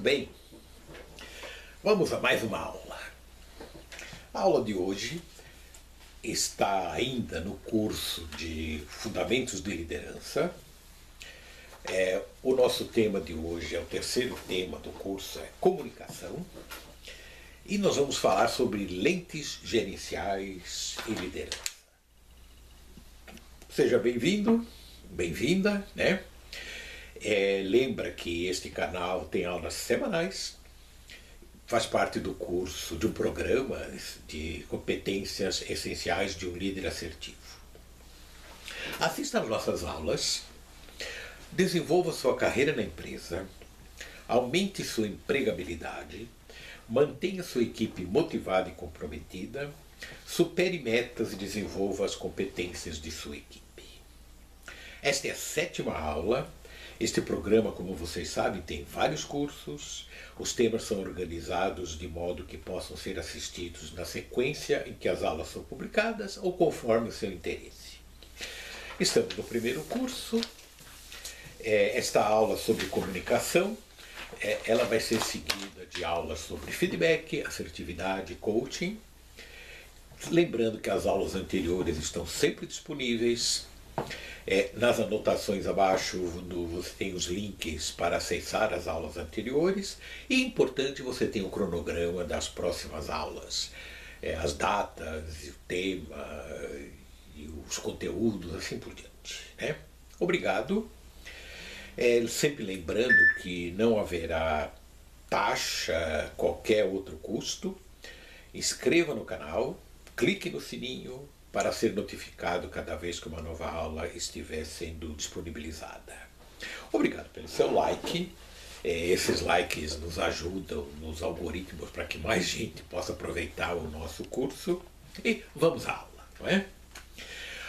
bem? Vamos a mais uma aula. A aula de hoje está ainda no curso de Fundamentos de Liderança. O nosso tema de hoje é o terceiro tema do curso, é Comunicação. E nós vamos falar sobre lentes gerenciais e liderança. Seja bem-vindo, bem-vinda, né? Lembra que este canal tem aulas semanais, faz parte do curso de um programa de competências essenciais de um líder assertivo. Assista às nossas aulas, desenvolva sua carreira na empresa, aumente sua empregabilidade, mantenha sua equipe motivada e comprometida, supere metas e desenvolva as competências de sua equipe. Esta é a 7ª aula. Este programa, como vocês sabem, tem vários cursos. Os temas são organizados de modo que possam ser assistidos na sequência em que as aulas são publicadas ou conforme o seu interesse. Estamos no primeiro curso. Esta aula sobre comunicação, ela vai ser seguida de aulas sobre feedback, assertividade e coaching. Lembrando que as aulas anteriores estão sempre disponíveis. Nas anotações abaixo você tem os links para acessar as aulas anteriores e é importante você ter um cronograma das próximas aulas, as datas, o tema e os conteúdos, assim por diante, né? Obrigado. Sempre lembrando que não haverá taxa, qualquer outro custo. Inscreva no canal, clique no sininho para ser notificado cada vez que uma nova aula estiver sendo disponibilizada. Obrigado pelo seu like. Esses likes nos ajudam nos algoritmos para que mais gente possa aproveitar o nosso curso. E vamos à aula, não é?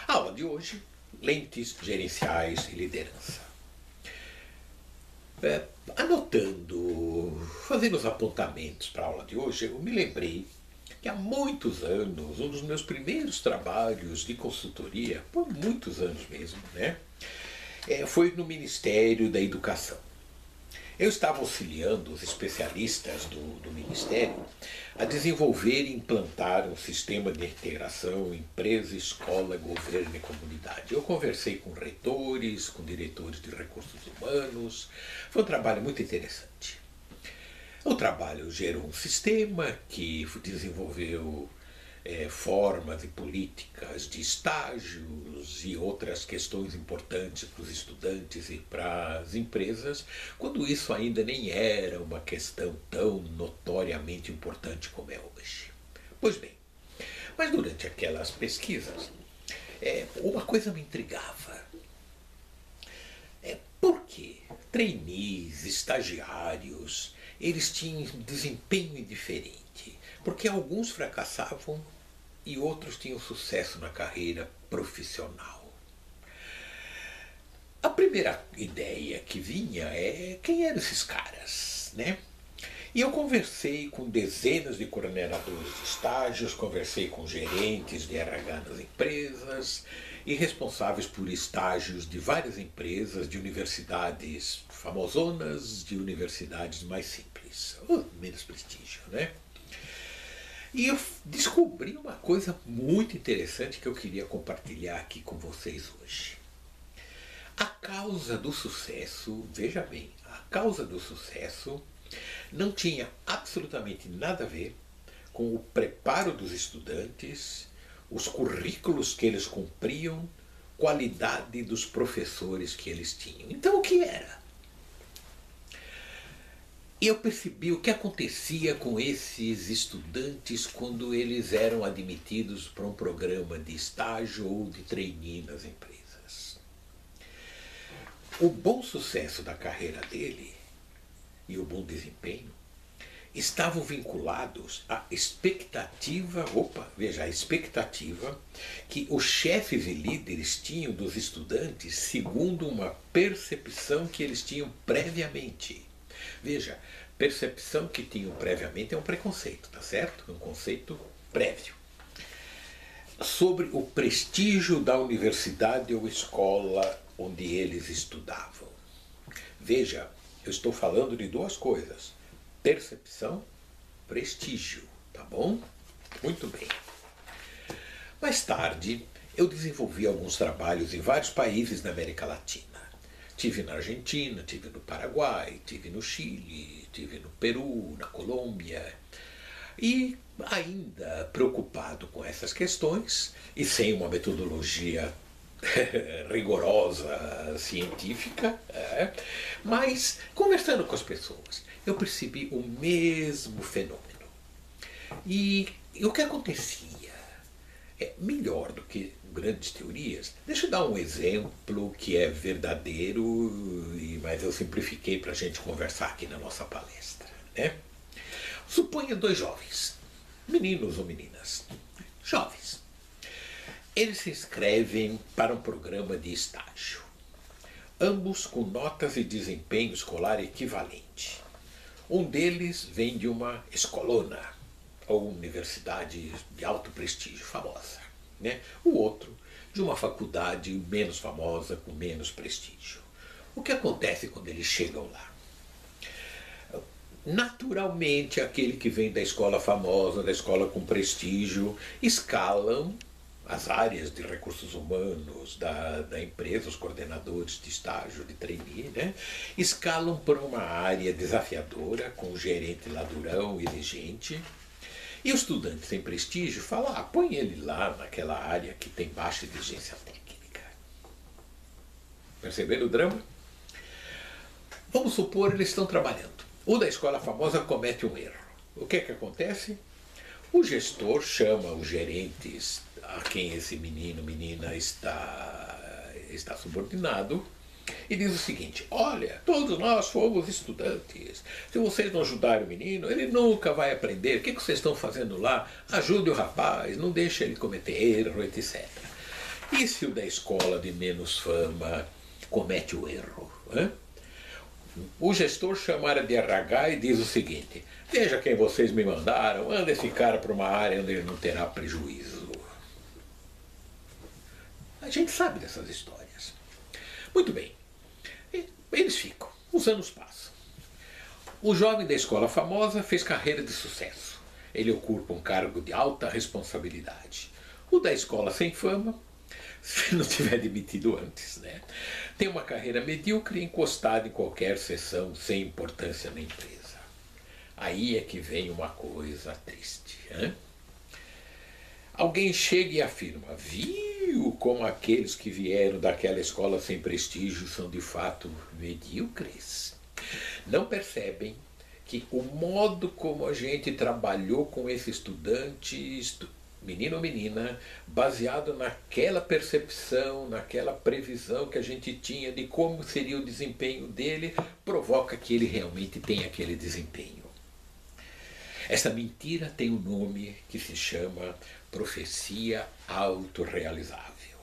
A aula de hoje, lentes gerenciais e liderança. Fazendo os apontamentos para a aula de hoje, eu me lembrei que há muitos anos, um dos meus primeiros trabalhos de consultoria, por muitos anos mesmo, né, foi no Ministério da Educação. Eu estava auxiliando os especialistas do Ministério a desenvolver e implantar um sistema de integração empresa, escola, governo e comunidade. Eu conversei com reitores, com diretores de recursos humanos. Foi um trabalho muito interessante. O trabalho gerou um sistema que desenvolveu formas e políticas de estágios e outras questões importantes para os estudantes e para as empresas, quando isso ainda nem era uma questão tão notoriamente importante como é hoje. Pois bem, mas durante aquelas pesquisas, uma coisa me intrigava. Por que trainees, estagiários, eles tinham um desempenho indiferente? Porque alguns fracassavam e outros tinham sucesso na carreira profissional. A primeira ideia que vinha é quem eram esses caras, né? E eu conversei com dezenas de coordenadores de estágios, conversei com gerentes de RH das empresas e responsáveis por estágios de várias empresas, de universidades famosonas, de universidades mais simples, ou menos prestígio, né? E eu descobri uma coisa muito interessante que eu queria compartilhar aqui com vocês hoje. A causa do sucesso, veja bem, a causa do sucesso não tinha absolutamente nada a ver com o preparo dos estudantes, os currículos que eles cumpriam, qualidade dos professores que eles tinham. Então o que era? E eu percebi o que acontecia com esses estudantes quando eles eram admitidos para um programa de estágio ou de trainee nas empresas. O bom sucesso da carreira dele e o bom desempenho estavam vinculados à expectativa, a expectativa que os chefes e líderes tinham dos estudantes segundo uma percepção que eles tinham previamente. Veja, percepção que tinham previamente é um preconceito, tá certo? Um conceito prévio. Sobre o prestígio da universidade ou escola onde eles estudavam. Veja, eu estou falando de duas coisas: percepção, prestígio, tá bom? Muito bem. Mais tarde, eu desenvolvi alguns trabalhos em vários países da América Latina. Tive na Argentina, tive no Paraguai, tive no Chile, tive no Peru, na Colômbia. E ainda preocupado com essas questões e sem uma metodologia rigorosa, científica, mas conversando com as pessoas, eu percebi o mesmo fenômeno. E o que acontecia é melhor do que grandes teorias. Deixa eu dar um exemplo que é verdadeiro, mas eu simplifiquei para a gente conversar aqui na nossa palestra, né? Suponha dois jovens, meninos ou meninas, jovens. Eles se inscrevem para um programa de estágio, ambos com notas e desempenho escolar equivalente. Um deles vem de uma escolona, ou universidade de alto prestígio, famosa, né? O outro de uma faculdade menos famosa, com menos prestígio. O que acontece quando eles chegam lá? Naturalmente, aquele que vem da escola famosa, da escola com prestígio, escalam as áreas de recursos humanos da empresa, os coordenadores de estágio, de trainee, né? Escalam para uma área desafiadora, com um gerente ladurão, exigente. E o estudante sem prestígio fala, põe ele lá naquela área que tem baixa exigência técnica. Perceberam o drama? Vamos supor que eles estão trabalhando. O da escola famosa comete um erro. O que acontece? O gestor chama os gerentes a quem esse menino, menina está subordinado e diz o seguinte, olha, todos nós fomos estudantes. Se vocês não ajudarem o menino, ele nunca vai aprender. O que vocês estão fazendo lá? Ajude o rapaz, não deixe ele cometer erro, etc. E se o da escola de menos fama comete o erro? O gestor chama a área de RH e diz o seguinte, veja quem vocês me mandaram, anda esse cara para uma área onde ele não terá prejuízo. A gente sabe dessas histórias. Muito bem, eles ficam, os anos passam. O jovem da escola famosa fez carreira de sucesso. Ele ocupa um cargo de alta responsabilidade. O da escola sem fama, se não tiver demitido antes, né? Tem uma carreira medíocre encostada em qualquer seção sem importância na empresa. Aí é que vem uma coisa triste. Alguém chega e afirma, viu como aqueles que vieram daquela escola sem prestígio são de fato medíocres? Não percebem que o modo como a gente trabalhou com esse estudante, menino ou menina, baseado naquela percepção, naquela previsão que a gente tinha de como seria o desempenho dele, provoca que ele realmente tenha aquele desempenho. Essa mentira tem um nome que se chama profecia autorrealizável.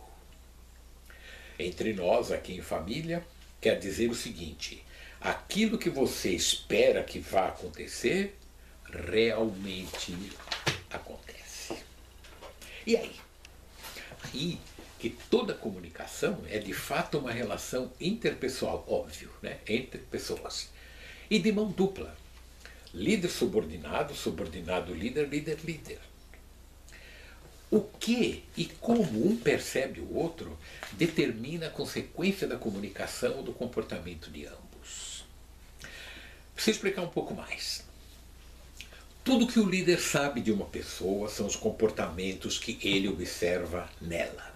Entre nós, aqui em família, quer dizer o seguinte, aquilo que você espera que vá acontecer, realmente acontece. E aí? Aí que toda comunicação é de fato uma relação interpessoal, óbvio, né? Entre pessoas. E de mão dupla. Líder subordinado, subordinado líder, líder líder. O que e como um percebe o outro determina a consequência da comunicação ou do comportamento de ambos. Preciso explicar um pouco mais. Tudo que o líder sabe de uma pessoa são os comportamentos que ele observa nela.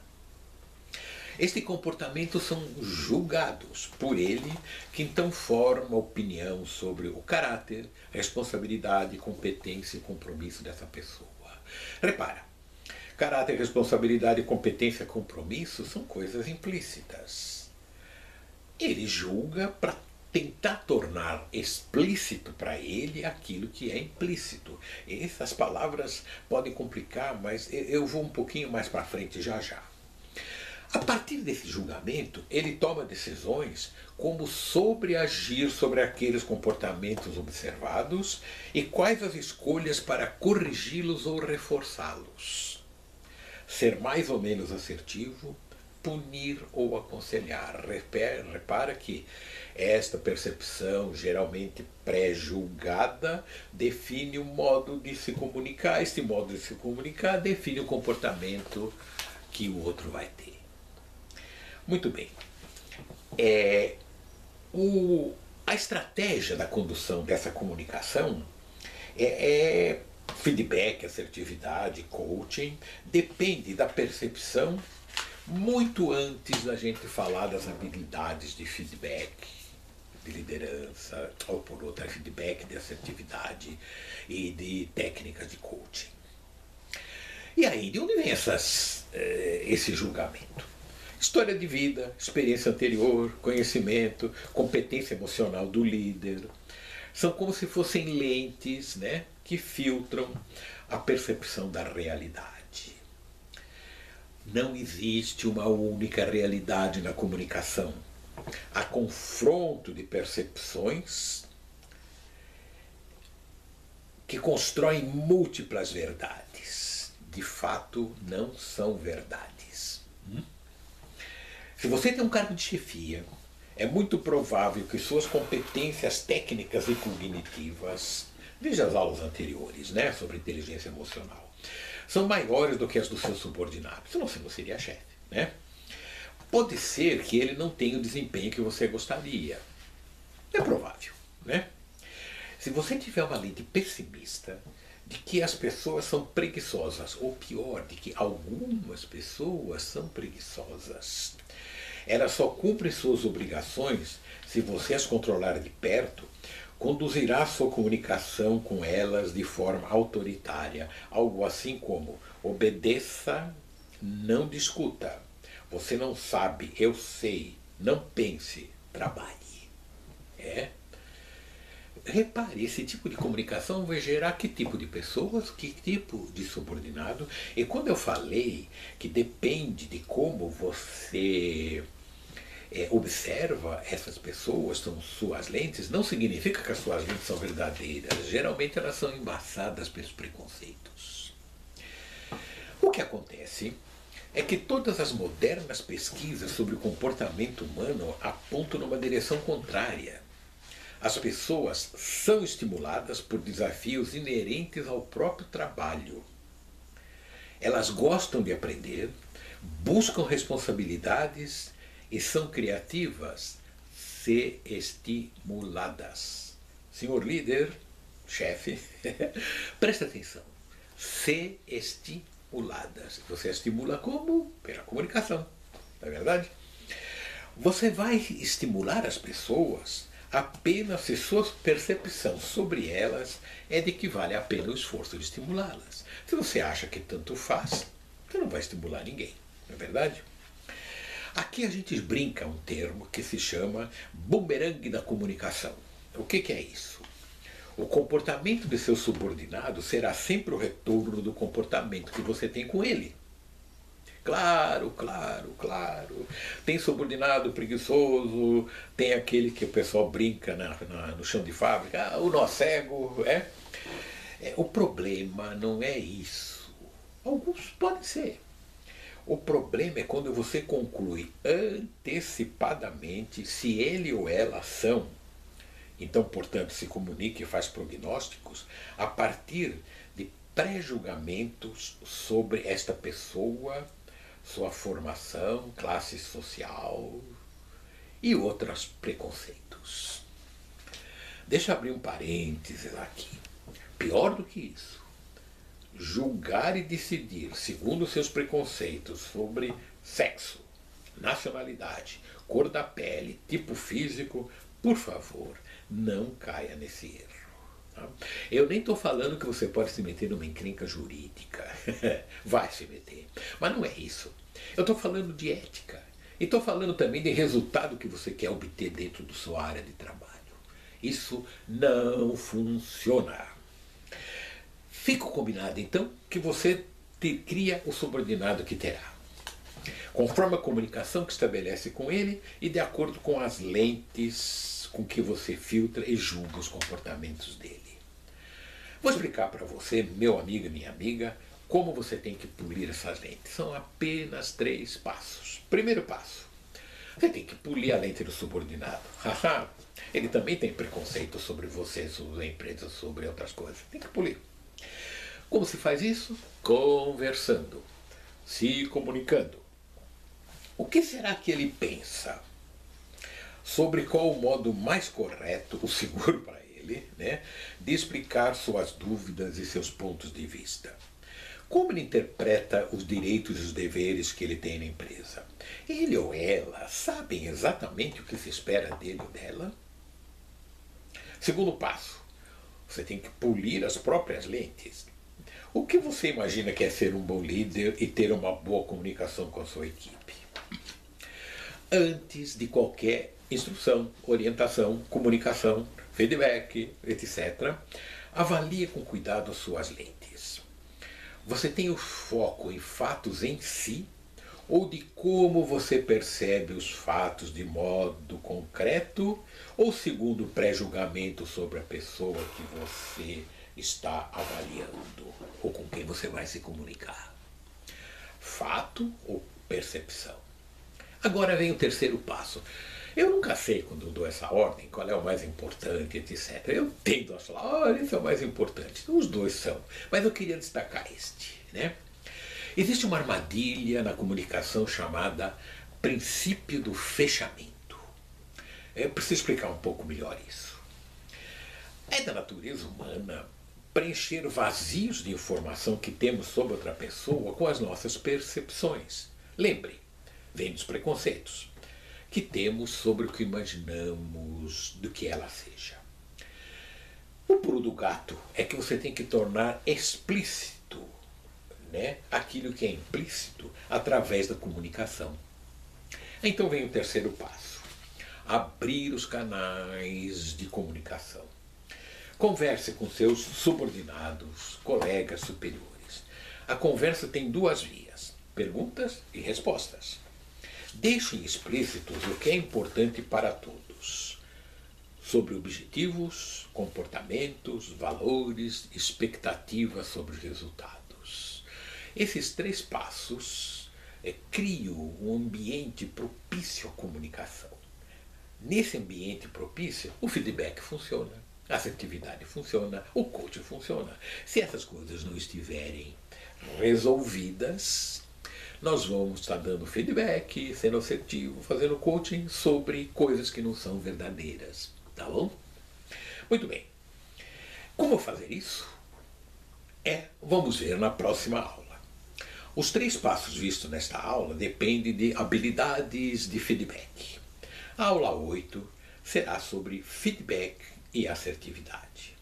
Estes comportamentos são julgados por ele, que então forma opinião sobre o caráter, responsabilidade, competência e compromisso dessa pessoa. Repara, caráter, responsabilidade, competência e compromisso são coisas implícitas. Ele julga para tentar tornar explícito para ele aquilo que é implícito. Essas palavras podem complicar, mas eu vou um pouquinho mais para frente já já. A partir desse julgamento, ele toma decisões como sobreagir sobre aqueles comportamentos observados e quais as escolhas para corrigi-los ou reforçá-los. Ser mais ou menos assertivo, punir ou aconselhar. Repara que esta percepção, geralmente pré-julgada, define o modo de se comunicar. Este modo de se comunicar define o comportamento que o outro vai ter. Muito bem. A estratégia da condução dessa comunicação feedback, assertividade, coaching, depende da percepção muito antes da gente falar das habilidades de feedback, de liderança, ou por outra, feedback, de assertividade e de técnicas de coaching. E aí, de onde vem esse julgamento? História de vida, experiência anterior, conhecimento, competência emocional do líder. São como se fossem lentes, né, que filtram a percepção da realidade. Não existe uma única realidade na comunicação. Há confronto de percepções que constroem múltiplas verdades. De fato, não são verdades. Se você tem um cargo de chefia, é muito provável que suas competências técnicas e cognitivas, veja as aulas anteriores, né, sobre inteligência emocional, são maiores do que as do seu subordinado. Senão você não seria chefe, né? Pode ser que ele não tenha o desempenho que você gostaria. É provável, né? Se você tiver uma lente pessimista de que as pessoas são preguiçosas, ou pior, de que algumas pessoas são preguiçosas, elas só cumprem suas obrigações se você as controlar de perto, conduzirá sua comunicação com elas de forma autoritária, algo assim como: obedeça, não discuta, você não sabe, eu sei, não pense, trabalhe. Repare, esse tipo de comunicação vai gerar que tipo de pessoas, que tipo de subordinado. E quando eu falei que depende de como você observa essas pessoas, são suas lentes, não significa que as suas lentes são verdadeiras. Geralmente elas são embaçadas pelos preconceitos. O que acontece é que todas as modernas pesquisas sobre o comportamento humano apontam numa direção contrária. As pessoas são estimuladas por desafios inerentes ao próprio trabalho. Elas gostam de aprender, buscam responsabilidades e são criativas se estimuladas. Senhor líder, chefe, presta atenção. Se estimuladas. Você estimula como? Pela comunicação, não é verdade? Você vai estimular as pessoas apenas se sua percepção sobre elas é de que vale a pena o esforço de estimulá-las. Se você acha que tanto faz, você não vai estimular ninguém, não é verdade? Aqui a gente brinca um termo que se chama bumerangue da comunicação. O que é isso? O comportamento de seu subordinado será sempre o retorno do comportamento que você tem com ele. Claro, claro, claro. Tem subordinado preguiçoso, tem aquele que o pessoal brinca no chão de fábrica, o nó cego. O problema não é isso. Alguns podem ser. O problema é quando você conclui antecipadamente se ele ou ela são. Então, portanto, se comunica e faz prognósticos a partir de pré-julgamentos sobre esta pessoa, sua formação, classe social e outros preconceitos. Deixa eu abrir um parênteses aqui. Pior do que isso, julgar e decidir segundo seus preconceitos sobre sexo, nacionalidade, cor da pele, tipo físico, por favor, não caia nesse erro. Eu nem estou falando que você pode se meter numa encrenca jurídica. Vai se meter. Mas não é isso. Eu estou falando de ética. E estou falando também de resultado que você quer obter dentro da sua área de trabalho. Isso não funciona. Fica combinado, então, que você cria o subordinado que terá, conforme a comunicação que estabelece com ele e de acordo com as lentes com que você filtra e julga os comportamentos dele. Vou explicar para você, meu amigo e minha amiga, como você tem que polir essas lentes? São apenas 3 passos. Primeiro passo, você tem que polir a lente do subordinado. Ele também tem preconceito sobre você, sobre a empresa, sobre outras coisas. Tem que polir. Como se faz isso? Conversando, se comunicando. O que será que ele pensa? Sobre qual o modo mais correto, o seguro para ele, né, de explicar suas dúvidas e seus pontos de vista. Como ele interpreta os direitos e os deveres que ele tem na empresa? Ele ou ela sabem exatamente o que se espera dele ou dela? Segundo passo, você tem que polir as próprias lentes. O que você imagina que é ser um bom líder e ter uma boa comunicação com a sua equipe? Antes de qualquer instrução, orientação, comunicação, feedback, etc., avalie com cuidado as suas lentes. Você tem o foco em fatos em si ou de como você percebe os fatos de modo concreto ou segundo pré-julgamento sobre a pessoa que você está avaliando ou com quem você vai se comunicar? Fato ou percepção? Agora vem o terceiro passo. Eu nunca sei, quando eu dou essa ordem, qual é o mais importante, etc. Eu tendo a falar, olha, esse é o mais importante. Os dois são, mas eu queria destacar este, né? Existe uma armadilha na comunicação chamada princípio do fechamento. Eu preciso explicar um pouco melhor isso. É da natureza humana preencher vazios de informação que temos sobre outra pessoa com as nossas percepções. Lembre, vem dos preconceitos que temos sobre o que imaginamos do que ela seja. O pulo do gato é que você tem que tornar explícito, né, aquilo que é implícito através da comunicação. Então vem o terceiro passo. Abrir os canais de comunicação. Converse com seus subordinados, colegas superiores. A conversa tem 2 vias, perguntas e respostas. Deixem explícitos o que é importante para todos, sobre objetivos, comportamentos, valores, expectativas sobre os resultados. Esses 3 passos criam um ambiente propício à comunicação. Nesse ambiente propício, o feedback funciona, a assertividade funciona, o coaching funciona. Se essas coisas não estiverem resolvidas, nós vamos estar dando feedback, sendo assertivo, fazendo coaching sobre coisas que não são verdadeiras, tá bom? Muito bem. Como fazer isso? Vamos ver na próxima aula. Os 3 passos vistos nesta aula dependem de habilidades de feedback. A aula 8 será sobre feedback e assertividade.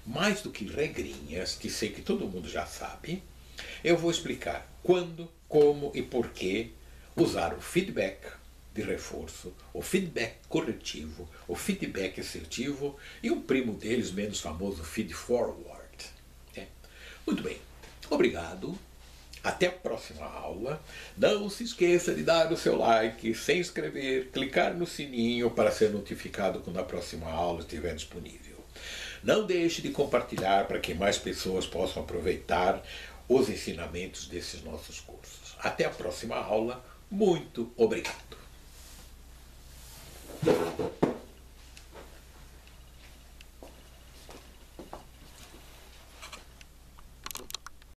Mais do que regrinhas, que sei que todo mundo já sabe, eu vou explicar quando, como e por que usar o feedback de reforço, o feedback corretivo, o feedback assertivo e um primo deles menos famoso, feed forward. Muito bem, obrigado. Até a próxima aula. Não se esqueça de dar o seu like, se inscrever, clicar no sininho para ser notificado quando a próxima aula estiver disponível. Não deixe de compartilhar para que mais pessoas possam aproveitar os ensinamentos desses nossos cursos. Até a próxima aula. Muito obrigado.